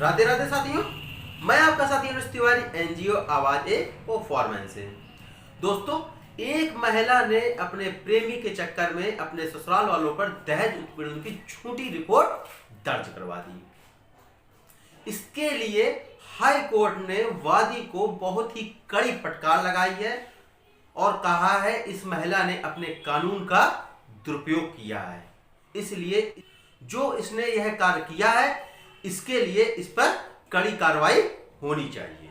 राधे राधे साथियों, मैं आपका साथी अनुज तिवारी, एनजीओ आवाज ए फॉरमैन से। दोस्तों, एक महिला ने अपने प्रेमी के चक्कर में अपने ससुराल वालों पर दहेज उत्पीड़न की झूठी रिपोर्ट दर्ज करवा दी। इसके लिए हाई कोर्ट ने वादी को बहुत ही कड़ी फटकार लगाई है और कहा है इस महिला ने अपने कानून का दुरुपयोग किया है, इसलिए जो इसने यह कार्य किया है इसके लिए इस पर कड़ी कार्रवाई होनी चाहिए।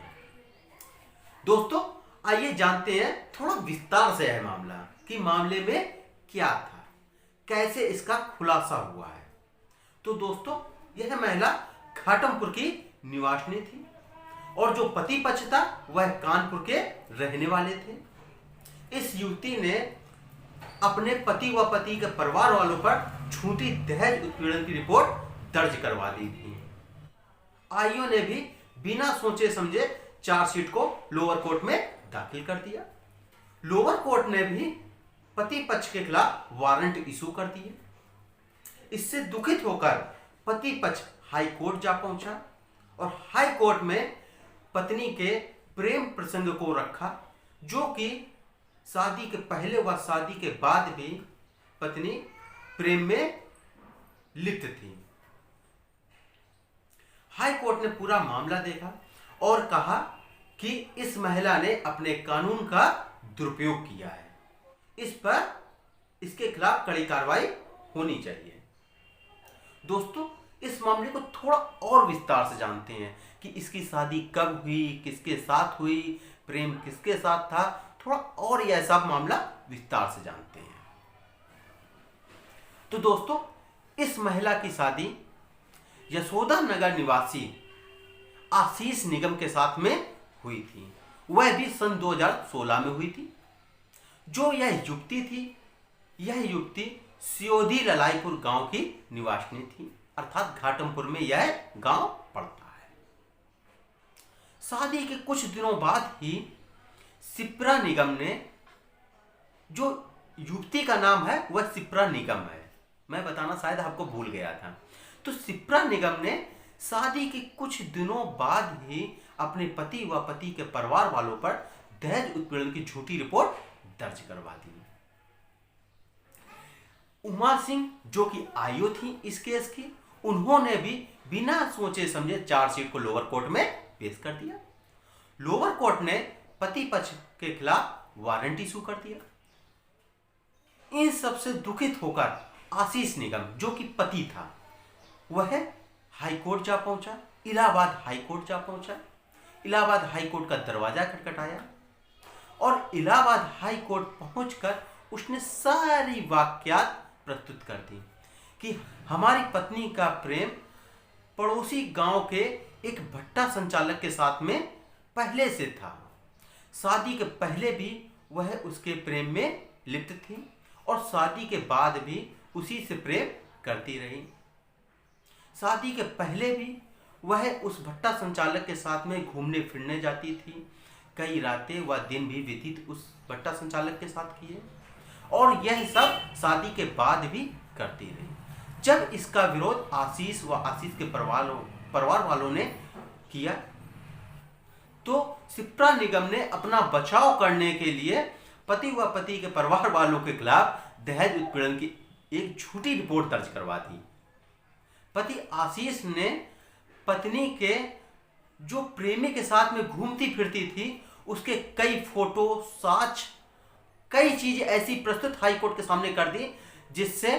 दोस्तों, आइए जानते हैं थोड़ा विस्तार से यह मामला कि मामले में क्या था, कैसे इसका खुलासा हुआ है। तो दोस्तों, यह महिला घाटमपुर की निवासिनी थी और जो पति पक्ष था वह कानपुर के रहने वाले थे। इस युवती ने अपने पति व पति के परिवार वालों पर झूठी दहेज उत्पीड़न की रिपोर्ट दर्ज करवा दी थी। आईओ ने भी बिना सोचे समझे चार्जशीट को लोअर कोर्ट में दाखिल कर दिया। लोअर कोर्ट ने भी पति पक्ष के खिलाफ वारंट इशू कर दिए। इससे दुखित होकर पति पक्ष हाई कोर्ट जा पहुंचा और हाई कोर्ट में पत्नी के प्रेम प्रसंग को रखा, जो कि शादी के पहले व शादी के बाद भी पत्नी प्रेम में लिप्त थी। हाई कोर्ट ने पूरा मामला देखा और कहा कि इस महिला ने अपने कानून का दुरुपयोग किया है, इस पर इसके खिलाफ कड़ी कार्रवाई होनी चाहिए। दोस्तों, इस मामले को थोड़ा और विस्तार से जानते हैं कि इसकी शादी कब हुई, किसके साथ हुई, प्रेम किसके साथ था, थोड़ा और यह सब मामला विस्तार से जानते हैं। तो दोस्तों, इस महिला की शादी यशोदा नगर निवासी आशीष निगम के साथ में हुई थी। वह भी सन 2016 में हुई थी। जो यह युवती थी, यह युवती सियोदी ललाईपुर गांव की निवासिनी थी, अर्थात घाटमपुर में यह गांव पड़ता है। शादी के कुछ दिनों बाद ही सिप्रा निगम ने, जो युवती का नाम है वह सिप्रा निगम है, मैं बताना शायद आपको भूल गया था। तो सिप्रा निगम ने शादी के कुछ दिनों बाद ही अपने पति व पति के परिवार वालों पर दहेज उत्पीड़न की झूठी रिपोर्ट दर्ज करवा दी। उमा सिंह, जो कि आईओ थी इस केस की, उन्होंने भी बिना सोचे समझे चार्जशीट को लोअर कोर्ट में पेश कर दिया। लोअर कोर्ट ने पति पक्ष के खिलाफ वारंट इशू कर दिया। इन सबसे दुखित होकर आशीष निगम, जो कि पति था, वह हाई कोर्ट जा पहुंचा, इलाहाबाद हाई कोर्ट जा पहुंचा। इलाहाबाद हाई कोर्ट का दरवाजा खटखटाया और इलाहाबाद हाई कोर्ट पहुंचकर उसने सारी वाकयात प्रस्तुत कर दी कि हमारी पत्नी का प्रेम पड़ोसी गांव के एक भट्टा संचालक के साथ में पहले से था। शादी के पहले भी वह उसके प्रेम में लिप्त थी और शादी के बाद भी उसी से प्रेम करती रही। शादी के पहले भी वह उस भट्टा संचालक के साथ में घूमने फिरने जाती थी। कई रातें व दिन भी व्यतीत उस भट्टा संचालक के साथ किए और यह सब शादी के बाद भी करती रही। जब इसका विरोध आशीष व आशीष के परिवार वालों ने किया तो सिप्रा निगम ने अपना बचाव करने के लिए पति व पति के परिवार वालों के खिलाफ दहेज उत्पीड़न की एक झूठी रिपोर्ट दर्ज करवा दी। पति आशीष ने पत्नी के जो प्रेमी के साथ में घूमती फिरती थी उसके कई फोटो, साक्ष्य, कई चीजें ऐसी प्रस्तुत हाई कोर्ट के सामने कर दी, जिससे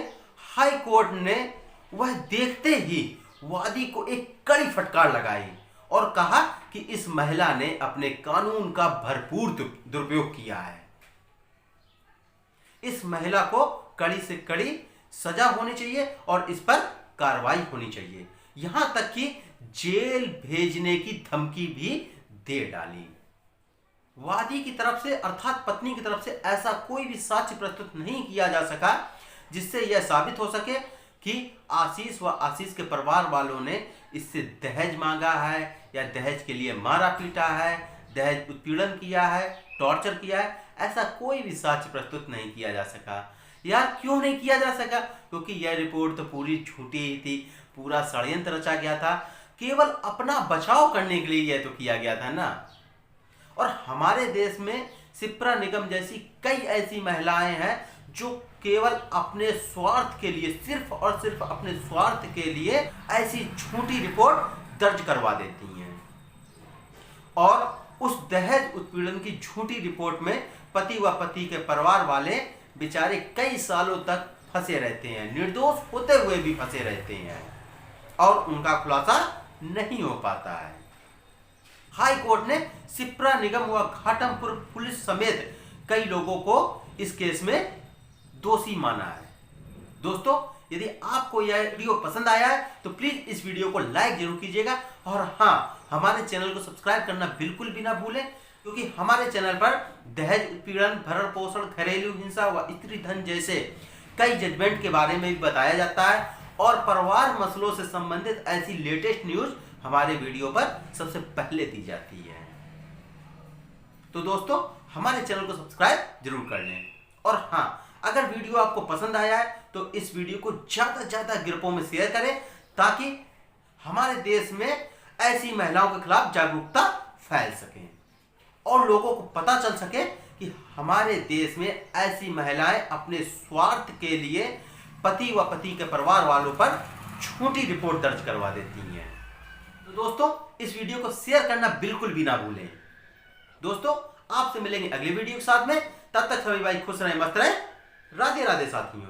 हाई कोर्ट ने वह देखते ही वादी को एक कड़ी फटकार लगाई और कहा कि इस महिला ने अपने कानून का भरपूर दुरुपयोग किया है। इस महिला को कड़ी से कड़ी सजा होनी चाहिए और इस पर कार्रवाई होनी चाहिए। यहां तक कि जेल भेजने की धमकी भी दे डाली। वादी की तरफ से अर्थात पत्नी की तरफ से ऐसा कोई भी साक्ष्य प्रस्तुत नहीं किया जा सका जिससे यह साबित हो सके कि आशीष व आशीष के परिवार वालों ने इससे दहेज मांगा है या दहेज के लिए मारा पीटा है, दहेज उत्पीड़न किया है, टॉर्चर किया है। ऐसा कोई भी साक्ष्य प्रस्तुत नहीं किया जा सका। यार, क्यों नहीं किया जा सका? क्योंकि यह रिपोर्ट तो पूरी झूठी ही थी, पूरा षड्यंत्र रचा गया था केवल अपना बचाव करने के लिए यह तो किया गया था ना। और हमारे देश में शिप्रा निगम जैसी कई ऐसी महिलाएं हैं जो केवल अपने स्वार्थ के लिए, सिर्फ और सिर्फ अपने स्वार्थ के लिए ऐसी झूठी रिपोर्ट दर्ज करवा देती हैं। और उस दहेज उत्पीड़न की झूठी रिपोर्ट में पति व पति के परिवार वाले बेचारे कई सालों तक फंसे रहते हैं, निर्दोष होते हुए भी फंसे रहते हैं और उनका खुलासा नहीं हो पाता है। हाई कोर्ट ने शिप्रा निगम व घाटमपुर पुलिस समेत कई लोगों को इस केस में दोषी माना है। दोस्तों, यदि आपको यह वीडियो पसंद आया है तो प्लीज इस वीडियो को लाइक जरूर कीजिएगा और हाँ, हमारे चैनल को सब्सक्राइब करना बिल्कुल भी ना भूलें, क्योंकि हमारे चैनल पर दहेज उत्पीड़न, भरण पोषण, घरेलू हिंसा व स्त्री धन जैसे कई जजमेंट के बारे में भी बताया जाता है और परिवार मसलों से संबंधित ऐसी लेटेस्ट न्यूज हमारे वीडियो पर सबसे पहले दी जाती है। तो दोस्तों, हमारे चैनल को सब्सक्राइब जरूर कर लें और हाँ, अगर वीडियो आपको पसंद आया है तो इस वीडियो को ज्यादा से ज्यादा ग्रुपों में शेयर करें ताकि हमारे देश में ऐसी महिलाओं के खिलाफ जागरूकता फैल सके और लोगों को पता चल सके कि हमारे देश में ऐसी महिलाएं अपने स्वार्थ के लिए पति व पति के परिवार वालों पर झूठी रिपोर्ट दर्ज करवा देती हैं। तो दोस्तों, इस वीडियो को शेयर करना बिल्कुल भी ना भूलें। दोस्तों, आपसे मिलेंगे अगले वीडियो के साथ में, तब तक सभी भाई खुश रहें, मस्त रहें। राधे राधे साथियों।